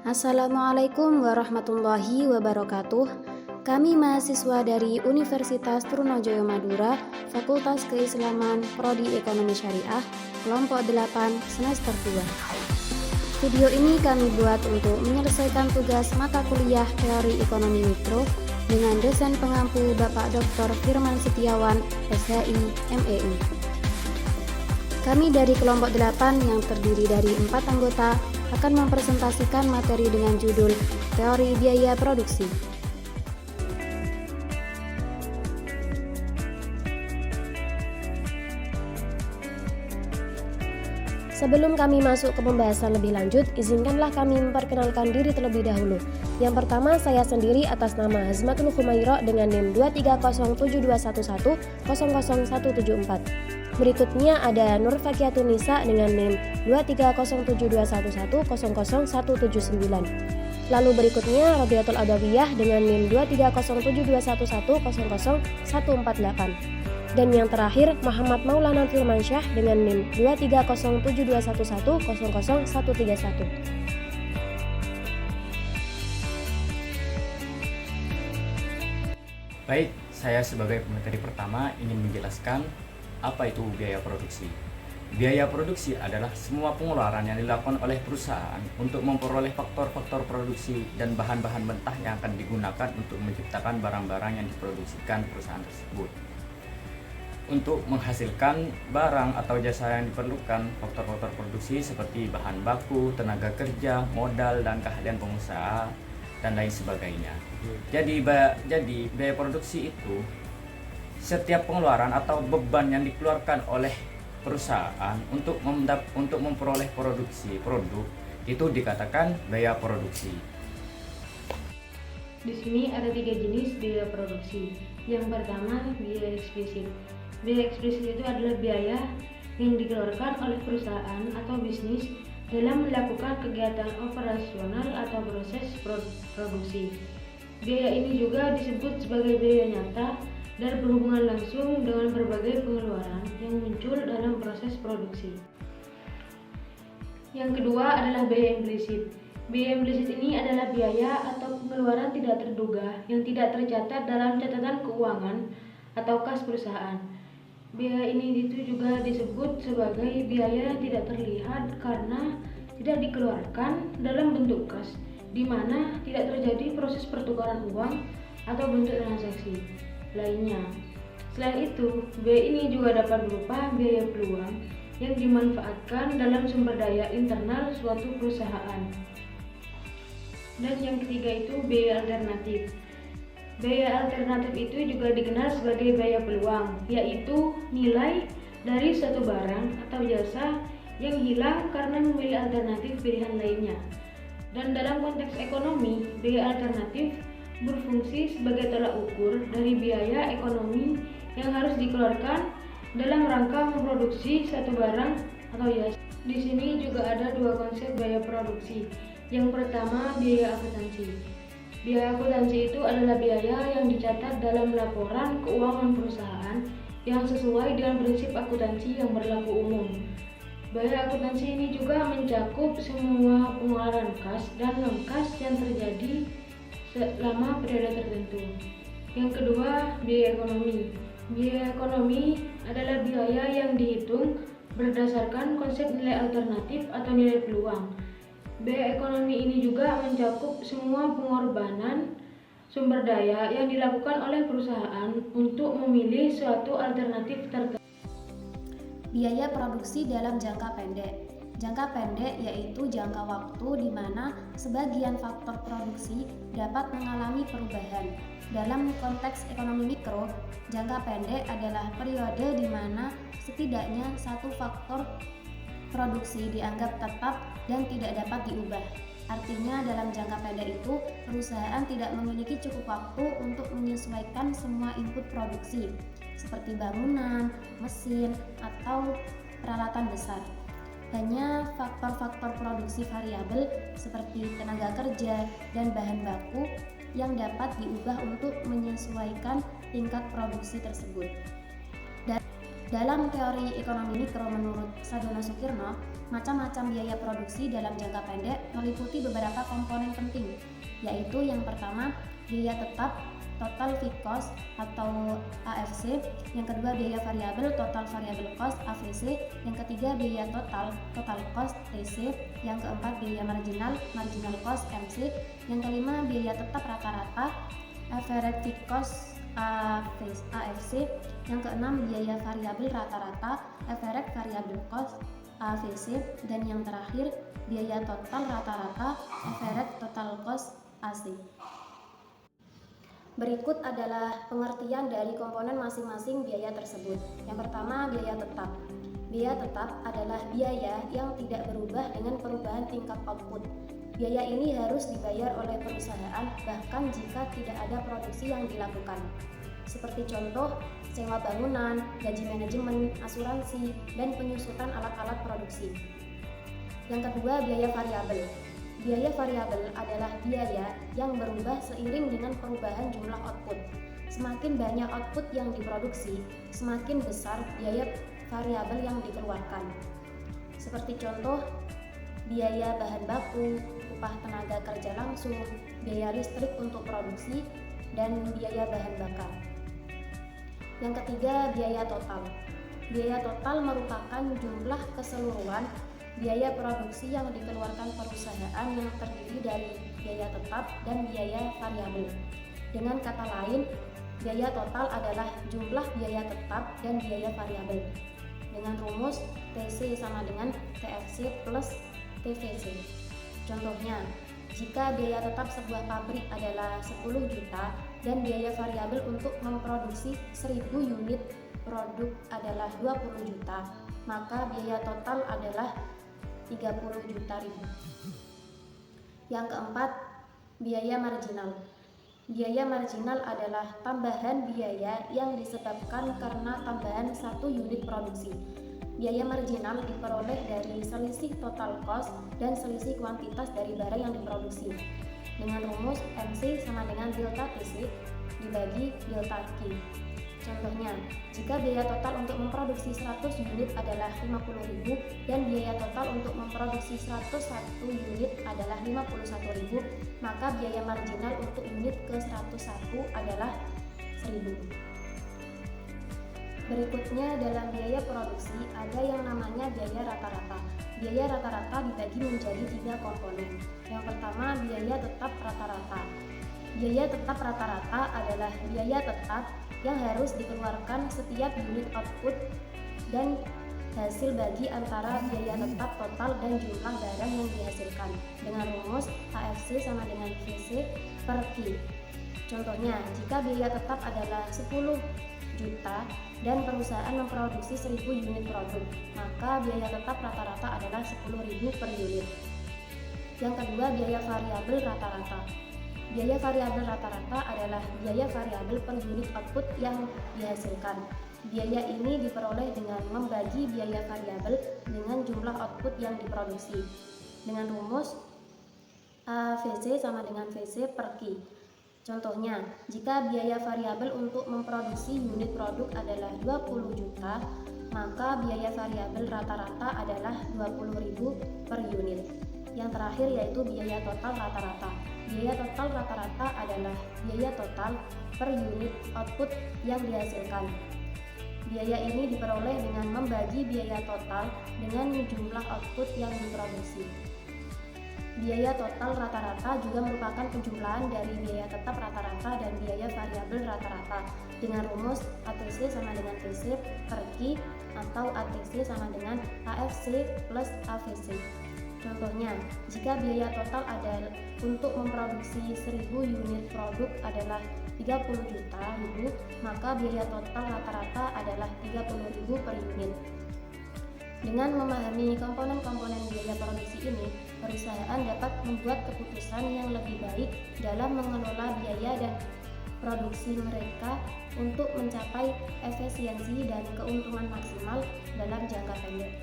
Assalamualaikum warahmatullahi wabarakatuh. Kami mahasiswa dari Universitas Trunojoyo Madura, Fakultas Keislaman, Prodi Ekonomi Syariah, kelompok 8, semester 2. Video ini kami buat untuk menyelesaikan tugas mata kuliah Teori Ekonomi Mikro dengan dosen pengampu Bapak Dr. Firman Setiawan, SHI, MEU. Kami dari kelompok 8 yang terdiri dari 4 anggota akan mempresentasikan materi dengan judul Teori Biaya Produksi. Sebelum kami masuk ke pembahasan lebih lanjut, izinkanlah kami memperkenalkan diri terlebih dahulu. Yang pertama, saya sendiri atas nama Hazmatul Khumairo dengan NIM 2307211000174. Berikutnya ada Nur Fakiatun Nisa dengan NIM 2307211000179. Lalu berikutnya Rabiatul Adawiyah dengan NIM 2307211000148. Dan yang terakhir Muhammad Maulana Firmansyah dengan NIM 2307211000131. Baik, saya sebagai pemateri pertama ingin menjelaskan apa itu biaya produksi. Biaya produksi adalah semua pengeluaran yang dilakukan oleh perusahaan untuk memperoleh faktor-faktor produksi dan bahan-bahan mentah yang akan digunakan untuk menciptakan barang-barang yang diproduksikan perusahaan tersebut. Untuk menghasilkan barang atau jasa yang diperlukan, faktor-faktor produksi seperti bahan baku, tenaga kerja, modal, dan keahlian pengusaha, dan lain sebagainya. Jadi biaya produksi itu setiap pengeluaran atau beban yang dikeluarkan oleh perusahaan untuk memperoleh produk itu dikatakan biaya produksi. Di sini ada 3 jenis biaya produksi. Yang pertama, biaya eksplisit. Biaya eksplisit itu adalah biaya yang dikeluarkan oleh perusahaan atau bisnis dalam melakukan kegiatan operasional atau proses produksi. Biaya ini juga disebut sebagai biaya nyata dan berhubungan langsung dengan berbagai pengeluaran yang muncul dalam proses produksi. Yang kedua adalah biaya implisit. Biaya implisit ini adalah biaya atau pengeluaran tidak terduga yang tidak tercatat dalam catatan keuangan atau kas perusahaan. Biaya ini itu juga disebut sebagai biaya yang tidak terlihat karena tidak dikeluarkan dalam bentuk kas, di mana tidak terjadi proses pertukaran uang atau bentuk transaksi lainnya. Selain itu, biaya ini juga dapat berupa biaya peluang yang dimanfaatkan dalam sumber daya internal suatu perusahaan. Dan yang ketiga itu biaya alternatif. Biaya alternatif itu juga dikenal sebagai biaya peluang, yaitu nilai dari suatu barang atau jasa yang hilang karena memilih alternatif pilihan lainnya. Dan dalam konteks ekonomi, biaya alternatif berfungsi sebagai tolak ukur dari biaya ekonomi yang harus dikeluarkan dalam rangka memproduksi satu barang atau jasa. Di sini juga ada 2 konsep biaya produksi. Yang pertama, biaya akuntansi. Biaya akuntansi itu adalah biaya yang dicatat dalam laporan keuangan perusahaan yang sesuai dengan prinsip akuntansi yang berlaku umum. Biaya akuntansi ini juga mencakup semua pengeluaran kas dan non-kas yang terjadi selama periode tertentu. Yang kedua, biaya ekonomi. Biaya ekonomi adalah biaya yang dihitung berdasarkan konsep nilai alternatif atau nilai peluang. Biaya ekonomi ini juga mencakup semua pengorbanan sumber daya yang dilakukan oleh perusahaan untuk memilih suatu alternatif tertentu. Biaya produksi dalam jangka pendek. Jangka pendek yaitu jangka waktu di mana sebagian faktor produksi dapat mengalami perubahan. Dalam konteks ekonomi mikro, jangka pendek adalah periode di mana setidaknya satu faktor produksi dianggap tetap dan tidak dapat diubah. Artinya dalam jangka pendek itu, perusahaan tidak memiliki cukup waktu untuk menyesuaikan semua input produksi, seperti bangunan, mesin, atau peralatan besar. Hanya faktor-faktor produksi variabel seperti tenaga kerja dan bahan baku yang dapat diubah untuk menyesuaikan tingkat produksi tersebut. Dalam teori ekonomi mikro menurut Sadono Sukirno, macam-macam biaya produksi dalam jangka pendek meliputi beberapa komponen penting, yaitu yang pertama biaya tetap total fixed cost atau AFC, yang kedua biaya variabel total variable cost AVC, yang ketiga biaya total cost TC, yang keempat biaya marginal cost MC, yang kelima biaya tetap rata-rata average fixed cost AFC, yang keenam biaya variabel rata-rata average variable cost AVC, dan yang terakhir biaya total rata-rata average total cost AC. Berikut adalah pengertian dari komponen masing-masing biaya tersebut. Yang pertama, biaya tetap. Biaya tetap adalah biaya yang tidak berubah dengan perubahan tingkat output. Biaya ini harus dibayar oleh perusahaan bahkan jika tidak ada produksi yang dilakukan. Seperti contoh, sewa bangunan, gaji manajemen, asuransi, dan penyusutan alat-alat produksi. Yang kedua, biaya variabel. Biaya variabel adalah biaya yang berubah seiring dengan perubahan jumlah output. Semakin banyak output yang diproduksi, semakin besar biaya variabel yang dikeluarkan. Seperti contoh, biaya bahan baku, upah tenaga kerja langsung, biaya listrik untuk produksi, dan biaya bahan bakar. Yang ketiga, biaya total. Biaya total merupakan jumlah keseluruhan biaya produksi yang dikeluarkan perusahaan yang terdiri dari biaya tetap dan biaya variabel. Dengan kata lain, biaya total adalah jumlah biaya tetap dan biaya variabel. Dengan rumus TC sama dengan TFC plus TVC. Contohnya, jika biaya tetap sebuah pabrik adalah 10 juta dan biaya variabel untuk memproduksi 1000 unit produk adalah 20 juta, maka biaya total adalah 30 juta ribu. Yang keempat, biaya marginal. Biaya marginal adalah tambahan biaya yang disebabkan karena tambahan 1 unit produksi. Biaya marginal diperoleh dari selisih total cost dan selisih kuantitas dari barang yang diproduksi. Dengan rumus MC sama dengan delta TC dibagi delta Q. Contohnya, jika biaya total untuk memproduksi 100 unit adalah 50.000 dan biaya total untuk memproduksi 101 unit adalah 51.000, maka biaya marginal untuk unit ke 101 adalah 1.000. Berikutnya dalam biaya produksi ada yang namanya biaya rata-rata. Biaya rata-rata dibagi menjadi 3 komponen. Yang pertama, biaya tetap rata-rata. Biaya tetap rata-rata adalah biaya tetap yang harus dikeluarkan setiap unit output dan hasil bagi antara biaya tetap total dan jumlah barang yang dihasilkan dengan rumus AFC sama dengan VC per Q. Contohnya, jika biaya tetap adalah 10 juta dan perusahaan memproduksi 1000 unit produk, maka biaya tetap rata-rata adalah 10.000 per unit. Yang kedua, biaya variabel rata-rata. Biaya variabel rata-rata adalah biaya variabel per unit output yang dihasilkan. Biaya ini diperoleh dengan membagi biaya variabel dengan jumlah output yang diproduksi. Dengan rumus AVC sama dengan VC per Q. Contohnya, jika biaya variabel untuk memproduksi unit produk adalah 20 juta, maka biaya variabel rata-rata adalah 20.000 per unit. Yang terakhir yaitu biaya total rata-rata. Biaya total rata-rata adalah biaya total per unit output yang dihasilkan. Biaya ini diperoleh dengan membagi biaya total dengan jumlah output yang diproduksi. Biaya total rata-rata juga merupakan penjumlahan dari biaya tetap rata-rata dan biaya variabel rata-rata dengan rumus ATC sama dengan TC per Q atau ATC sama dengan AFC plus AVC. Contohnya, jika biaya total ada untuk memproduksi 1000 unit produk adalah 30 juta ribu, maka biaya total rata-rata adalah 30.000 per unit. Dengan memahami komponen-komponen biaya produksi ini, perusahaan dapat membuat keputusan yang lebih baik dalam mengelola biaya dan produksi mereka untuk mencapai efisiensi dan keuntungan maksimal dalam jangka pendek.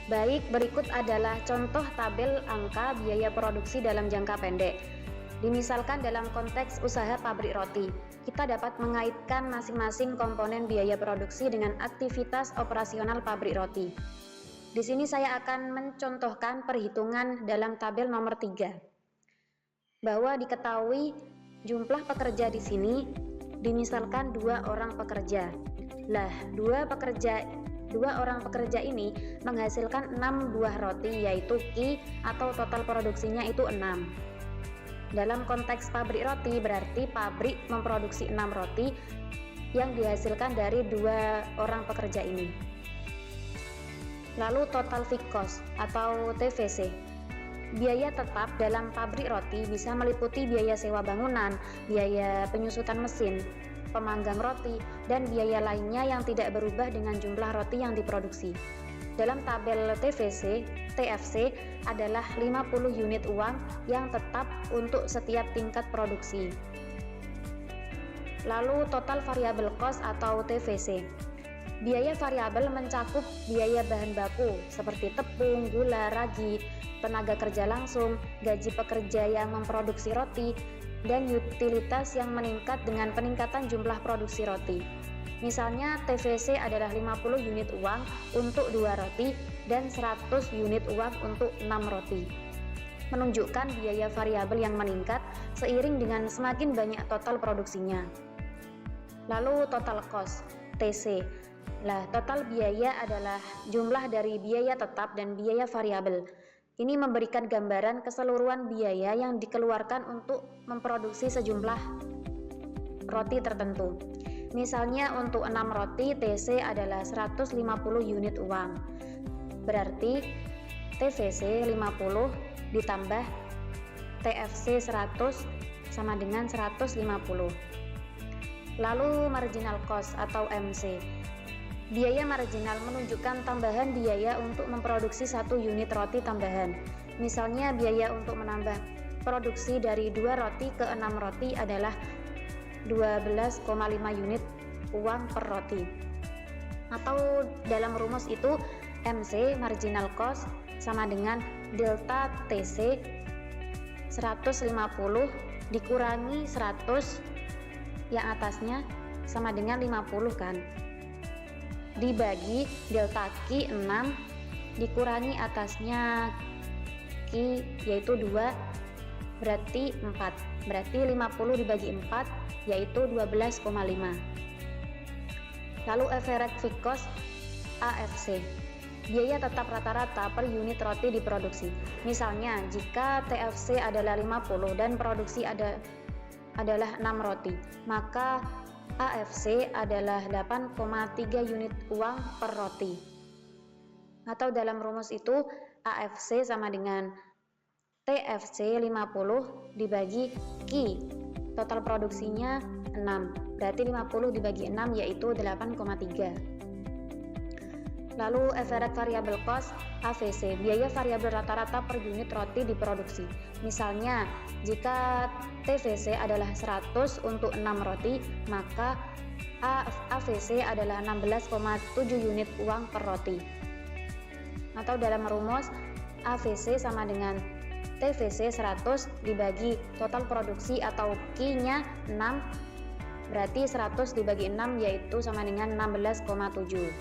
Baik, berikut adalah contoh tabel angka biaya produksi dalam jangka pendek. Dimisalkan dalam konteks usaha pabrik roti, kita dapat mengaitkan masing-masing komponen biaya produksi dengan aktivitas operasional pabrik roti. Di sini saya akan mencontohkan perhitungan dalam tabel nomor 3. Bahwa diketahui jumlah pekerja di sini dimisalkan 2 orang pekerja. Lah, 2 orang pekerja ini menghasilkan 6 buah roti, yaitu Ki atau total produksinya itu 6. Dalam konteks pabrik roti berarti pabrik memproduksi 6 roti yang dihasilkan dari 2 orang pekerja ini. Lalu total fixed cost atau TVC. Biaya tetap dalam pabrik roti bisa meliputi biaya sewa bangunan, biaya penyusutan mesin, pemanggang roti, dan biaya lainnya yang tidak berubah dengan jumlah roti yang diproduksi. Dalam tabel TFC adalah 50 unit uang yang tetap untuk setiap tingkat produksi. Lalu total variable cost atau TVC. Biaya variabel mencakup biaya bahan baku seperti tepung, gula, ragi, tenaga kerja langsung, gaji pekerja yang memproduksi roti, dan utilitas yang meningkat dengan peningkatan jumlah produksi roti. Misalnya TVC adalah 50 unit uang untuk 2 roti dan 100 unit uang untuk 6 roti. Menunjukkan biaya variabel yang meningkat seiring dengan semakin banyak total produksinya. Lalu total cost, TC. Lah, total biaya adalah jumlah dari biaya tetap dan biaya variabel. Ini memberikan gambaran keseluruhan biaya yang dikeluarkan untuk memproduksi sejumlah roti tertentu. Misalnya untuk 6 roti TC adalah 150 unit uang. Berarti TVC 50 ditambah TFC 100 sama dengan 150. Lalu marginal cost atau MC. Biaya marginal menunjukkan tambahan biaya untuk memproduksi 1 unit roti tambahan. Misalnya biaya untuk menambah produksi dari 2 roti ke 6 roti adalah 12,5 unit uang per roti. Atau dalam rumus itu MC marginal cost sama dengan delta TC 150 dikurangi 100 yang atasnya sama dengan 50 kan, dibagi delta Q 6 dikurangi atasnya Q yaitu 2 berarti 4. Berarti 50 dibagi 4 yaitu 12,5. Lalu average fixed cost AFC. Biaya tetap rata-rata per unit roti diproduksi. Misalnya jika TFC adalah 50 dan produksi adalah 6 roti, maka AFC adalah 8,3 unit uang per roti. Atau dalam rumus itu AFC sama dengan TFC 50 dibagi Q, total produksinya 6, berarti 50 dibagi 6 yaitu 8,3. Lalu average variable cost AVC, biaya variabel rata-rata per unit roti diproduksi. Misalnya jika TVC adalah 100 untuk 6 roti, maka AVC adalah 16,7 unit uang per roti. Atau dalam rumus AVC sama dengan TVC 100 dibagi total produksi atau Q-nya 6, berarti 100 dibagi 6 yaitu sama dengan 16,7.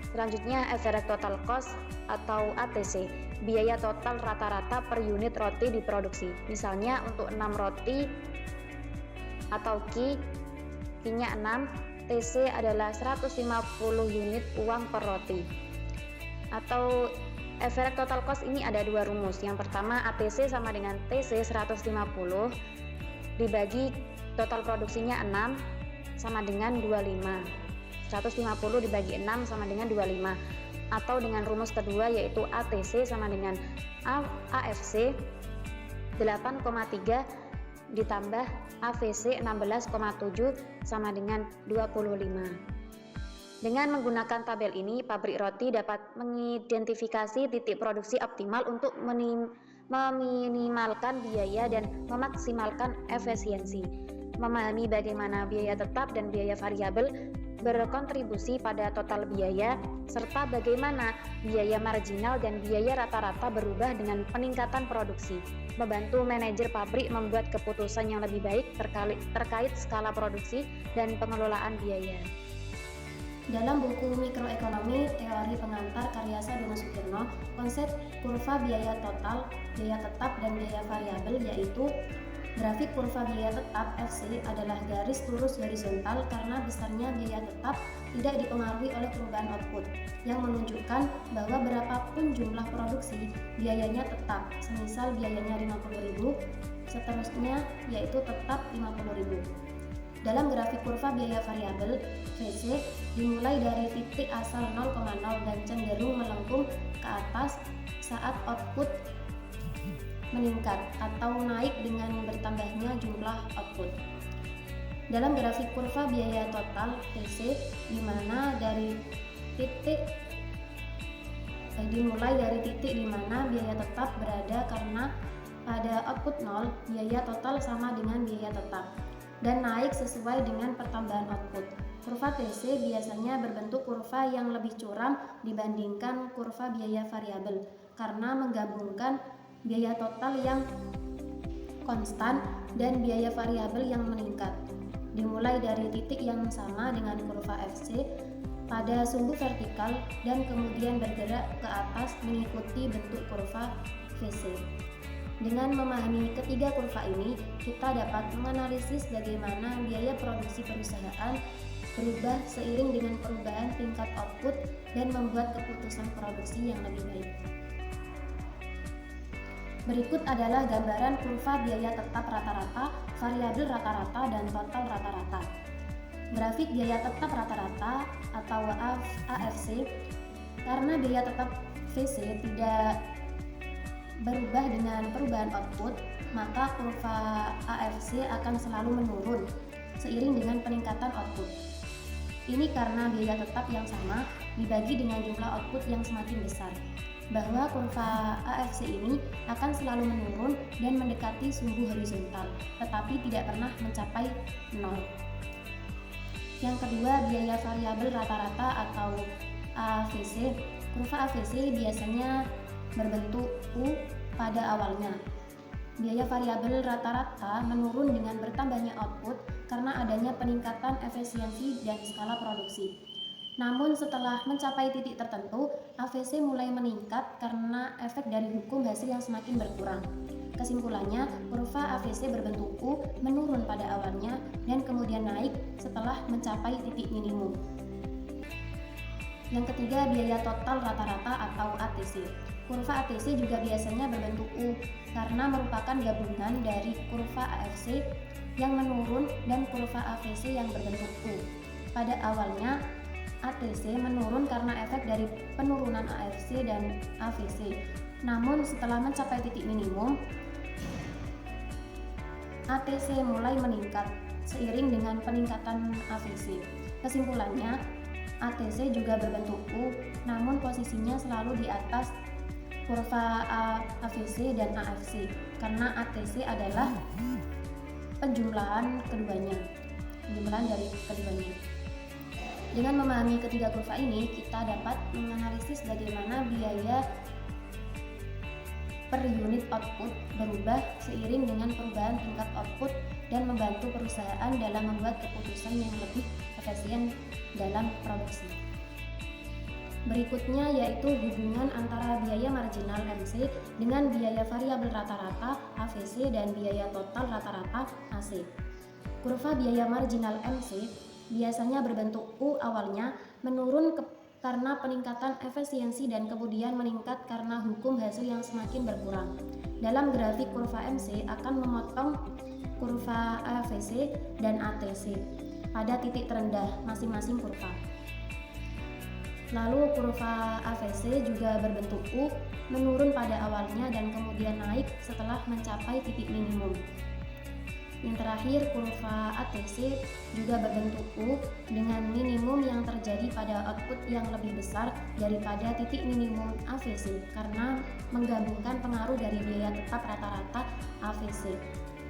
Selanjutnya average total cost atau ATC, biaya total rata-rata per unit roti diproduksi. Misalnya untuk 6 roti atau Q-nya 6, TC adalah 150 unit uang per roti. Atau average total cost ini ada 2 rumus. Yang pertama ATC sama dengan TC 150 dibagi total produksinya 6 sama dengan 25. 150 dibagi 6 sama dengan 25. Atau dengan rumus kedua yaitu ATC sama dengan AFC 8,3 ditambah AVC 16,7 sama dengan 25. Dengan menggunakan tabel ini, pabrik roti dapat mengidentifikasi titik produksi optimal untuk meminimalkan biaya dan memaksimalkan efisiensi. Memahami bagaimana biaya tetap dan biaya variabel berkontribusi pada total biaya, serta bagaimana biaya marginal dan biaya rata-rata berubah dengan peningkatan produksi, membantu manajer pabrik membuat keputusan yang lebih baik terkait skala produksi dan pengelolaan biaya. Dalam buku Mikroekonomi Teori Pengantar karya Sadono Sukirno, konsep kurva biaya total, biaya tetap, dan biaya variabel yaitu grafik kurva biaya tetap FC adalah garis lurus horizontal karena besarnya biaya tetap tidak dipengaruhi oleh perubahan output, yang menunjukkan bahwa berapapun jumlah produksi, biayanya tetap, semisal biayanya 50.000, seterusnya yaitu tetap 50.000. Dalam grafik kurva biaya variabel VC dimulai dari titik asal 0,0 dan cenderung melengkung ke atas saat output meningkat atau naik dengan bertambahnya jumlah output. Dalam grafik kurva biaya total VC dimulai dari titik di mana biaya tetap berada karena pada output 0 biaya total sama dengan biaya tetap dan naik sesuai dengan pertambahan output. Kurva TC biasanya berbentuk kurva yang lebih curam dibandingkan kurva biaya variabel karena menggabungkan biaya total yang konstan dan biaya variabel yang meningkat. Dimulai dari titik yang sama dengan kurva FC pada sumbu vertikal dan kemudian bergerak ke atas mengikuti bentuk kurva VC. Dengan memahami ketiga kurva ini, kita dapat menganalisis bagaimana biaya produksi perusahaan berubah seiring dengan perubahan tingkat output dan membuat keputusan produksi yang lebih baik. Berikut adalah gambaran kurva biaya tetap rata-rata, variabel rata-rata, dan total rata-rata. Grafik biaya tetap rata-rata atau AFC, karena biaya tetap VC tidak berubah dengan perubahan output, maka kurva AFC akan selalu menurun seiring dengan peningkatan output. Ini karena biaya tetap yang sama dibagi dengan jumlah output yang semakin besar, bahwa kurva AFC ini akan selalu menurun dan mendekati sumbu horizontal, tetapi tidak pernah mencapai 0. Yang kedua, biaya variabel rata-rata atau AVC. Kurva AVC biasanya berbentuk U pada awalnya. Biaya variabel rata-rata menurun dengan bertambahnya output karena adanya peningkatan efisiensi dan skala produksi. Namun setelah mencapai titik tertentu, AVC mulai meningkat karena efek dari hukum hasil yang semakin berkurang. Kesimpulannya, kurva AVC berbentuk U menurun pada awalnya dan kemudian naik setelah mencapai titik minimum. Yang ketiga, biaya total rata-rata atau ATC. Kurva ATC juga biasanya berbentuk U karena merupakan gabungan dari kurva AFC yang menurun dan kurva AVC yang berbentuk U. Pada awalnya, ATC menurun karena efek dari penurunan AFC dan AVC. Namun setelah mencapai titik minimum, ATC mulai meningkat seiring dengan peningkatan AVC. Kesimpulannya, ATC juga berbentuk U, namun posisinya selalu di atas kurva AVC dan AFC karena ATC adalah penjumlahan dari keduanya. Dengan memahami ketiga kurva ini, kita dapat menganalisis bagaimana biaya per unit output berubah seiring dengan perubahan tingkat output dan membantu perusahaan dalam membuat keputusan yang lebih efisien dalam produksi. Berikutnya yaitu hubungan antara biaya marginal MC dengan biaya variabel rata-rata AVC dan biaya total rata-rata AC. Kurva biaya marginal MC biasanya berbentuk U awalnya menurun karena peningkatan efisiensi dan kemudian meningkat karena hukum hasil yang semakin berkurang. Dalam grafik kurva MC akan memotong kurva AVC dan ATC pada titik terendah masing-masing kurva. Lalu kurva AVC juga berbentuk U, menurun pada awalnya dan kemudian naik setelah mencapai titik minimum. Yang terakhir, kurva ATC juga berbentuk U dengan minimum yang terjadi pada output yang lebih besar daripada titik minimum AVC karena menggabungkan pengaruh dari biaya tetap rata-rata AVC.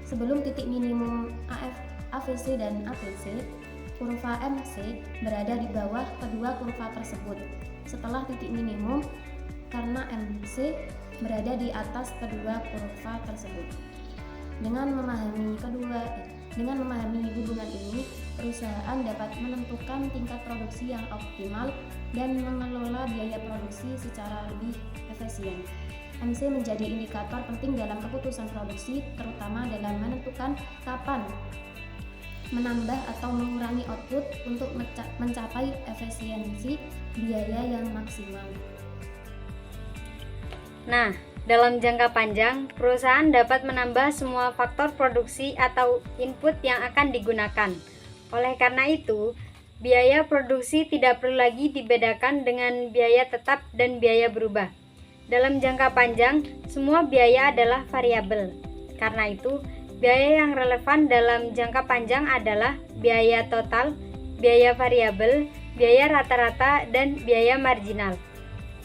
Sebelum titik minimum AVC dan ATC, kurva MC berada di bawah kedua kurva tersebut setelah titik minimum karena MC berada di atas kedua kurva tersebut. Dengan memahami hubungan ini, perusahaan dapat menentukan tingkat produksi yang optimal dan mengelola biaya produksi secara lebih efisien. MC menjadi indikator penting dalam keputusan produksi, terutama dalam menentukan kapan menambah atau mengurangi output untuk mencapai efisiensi biaya yang maksimal. Nah, dalam jangka panjang, perusahaan dapat menambah semua faktor produksi atau input yang akan digunakan. Oleh karena itu, biaya produksi tidak perlu lagi dibedakan dengan biaya tetap dan biaya berubah. Dalam jangka panjang, semua biaya adalah variabel. Karena itu, biaya yang relevan dalam jangka panjang adalah biaya total, biaya variabel, biaya rata-rata, dan biaya marginal.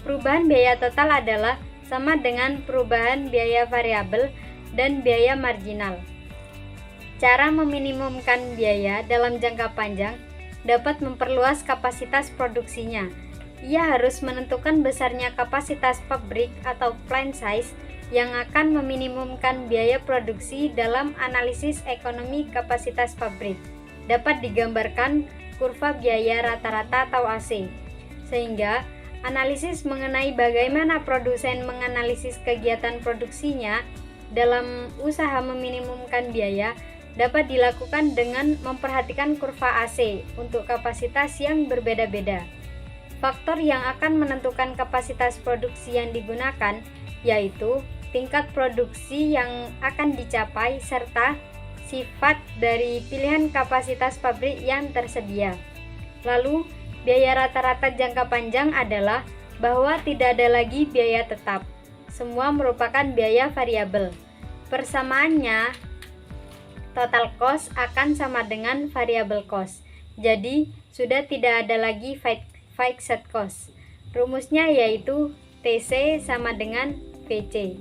Perubahan biaya total adalah sama dengan perubahan biaya variabel dan biaya marginal. Cara meminimumkan biaya dalam jangka panjang dapat memperluas kapasitas produksinya. Ia harus menentukan besarnya kapasitas pabrik atau plant size yang akan meminimumkan biaya produksi dalam analisis ekonomi kapasitas pabrik. Dapat digambarkan kurva biaya rata-rata atau AC, sehingga analisis mengenai bagaimana produsen menganalisis kegiatan produksinya dalam usaha meminimumkan biaya dapat dilakukan dengan memperhatikan kurva AC untuk kapasitas yang berbeda-beda. Faktor yang akan menentukan kapasitas produksi yang digunakan yaitu tingkat produksi yang akan dicapai serta sifat dari pilihan kapasitas pabrik yang tersedia. Lalu, biaya rata-rata jangka panjang adalah bahwa tidak ada lagi biaya tetap. Semua merupakan biaya variabel. Persamaannya, total cost akan sama dengan variable cost. Jadi, sudah tidak ada lagi fixed cost. Rumusnya yaitu TC sama dengan VC.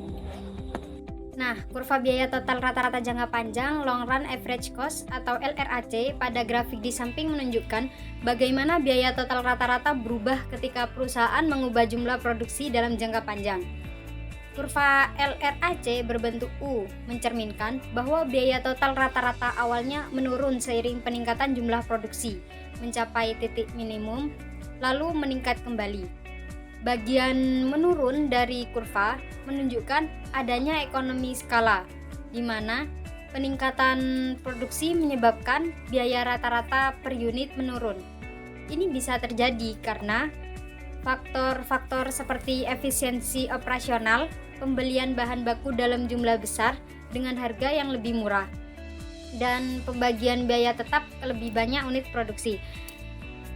Nah, kurva biaya total rata-rata jangka panjang long run average cost atau LRAC pada grafik di samping menunjukkan bagaimana biaya total rata-rata berubah ketika perusahaan mengubah jumlah produksi dalam jangka panjang. Kurva LRAC berbentuk U mencerminkan bahwa biaya total rata-rata awalnya menurun seiring peningkatan jumlah produksi, mencapai titik minimum, lalu meningkat kembali. Bagian menurun dari kurva menunjukkan adanya ekonomi skala, di mana peningkatan produksi menyebabkan biaya rata-rata per unit menurun. Ini bisa terjadi karena faktor-faktor seperti efisiensi operasional, pembelian bahan baku dalam jumlah besar dengan harga yang lebih murah, dan pembagian biaya tetap ke lebih banyak unit produksi.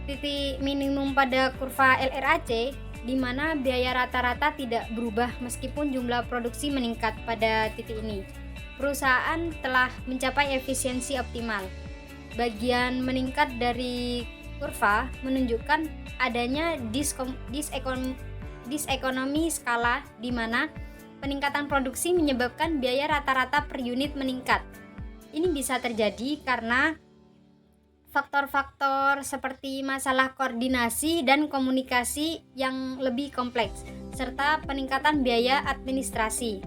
Titik minimum pada kurva LRAC di mana biaya rata-rata tidak berubah meskipun jumlah produksi meningkat pada titik ini. Perusahaan telah mencapai efisiensi optimal. Bagian meningkat dari kurva menunjukkan adanya disekonomi skala di mana peningkatan produksi menyebabkan biaya rata-rata per unit meningkat. Ini bisa terjadi karena faktor-faktor seperti masalah koordinasi dan komunikasi yang lebih kompleks, serta peningkatan biaya administrasi.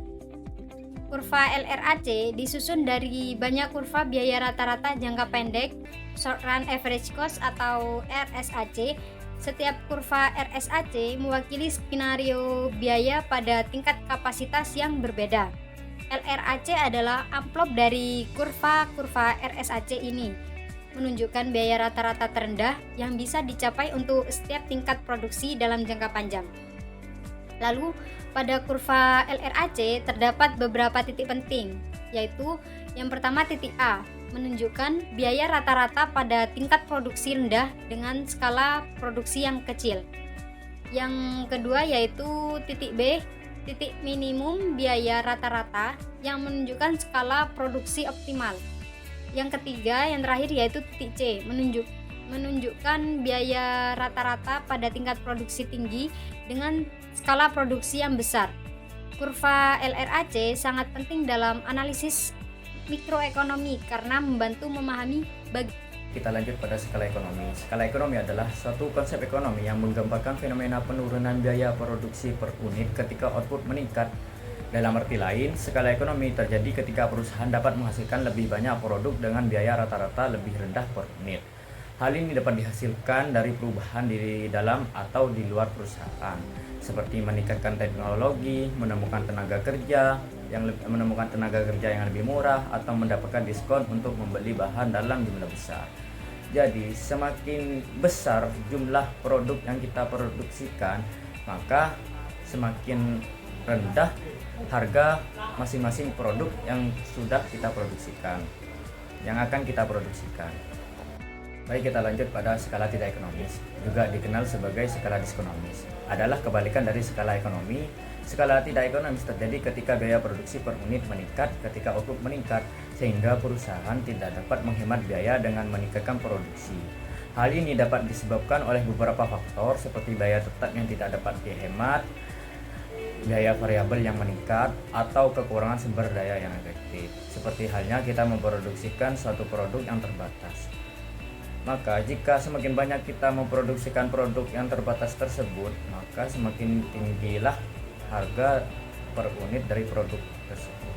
Kurva LRAC disusun dari banyak kurva biaya rata-rata jangka pendek, short run average cost atau RSAC. Setiap kurva RSAC mewakili skenario biaya pada tingkat kapasitas yang berbeda. LRAC adalah amplop dari kurva-kurva RSAC ini, menunjukkan biaya rata-rata terendah yang bisa dicapai untuk setiap tingkat produksi dalam jangka panjang. Lalu, pada kurva LRAC terdapat beberapa titik penting, yaitu yang pertama titik A, menunjukkan biaya rata-rata pada tingkat produksi rendah dengan skala produksi yang kecil. Yang kedua yaitu titik B, titik minimum biaya rata-rata yang menunjukkan skala produksi optimal. Yang ketiga, yang terakhir yaitu titik C, menunjukkan biaya rata-rata pada tingkat produksi tinggi dengan skala produksi yang besar. Kurva LRAC sangat penting dalam analisis mikroekonomi karena membantu memahami Kita lanjut pada skala ekonomi. Skala ekonomi adalah suatu konsep ekonomi yang menggambarkan fenomena penurunan biaya produksi per unit ketika output meningkat. Dalam arti lain, skala ekonomi terjadi ketika perusahaan dapat menghasilkan lebih banyak produk dengan biaya rata-rata lebih rendah per unit. Hal ini dapat dihasilkan dari perubahan di dalam atau di luar perusahaan, seperti meningkatkan teknologi, menemukan tenaga kerja yang lebih murah, atau mendapatkan diskon untuk membeli bahan dalam jumlah besar. Jadi, semakin besar jumlah produk yang kita produksikan, maka semakin rendah harga masing-masing produk yang sudah kita produksikan, yang akan kita produksikan. Baik, kita lanjut pada skala tidak ekonomis, juga dikenal sebagai skala diskonomis. Adalah kebalikan dari skala ekonomi. Skala tidak ekonomis terjadi ketika biaya produksi per unit meningkat ketika output meningkat, sehingga perusahaan tidak dapat menghemat biaya dengan meningkatkan produksi. Hal ini dapat disebabkan oleh beberapa faktor seperti biaya tetap yang tidak dapat dihemat, biaya variabel yang meningkat, atau kekurangan sumber daya yang efektif. Seperti halnya kita memproduksikan suatu produk yang terbatas. Maka jika semakin banyak kita memproduksikan produk yang terbatas tersebut, maka semakin tinggilah harga per unit dari produk tersebut.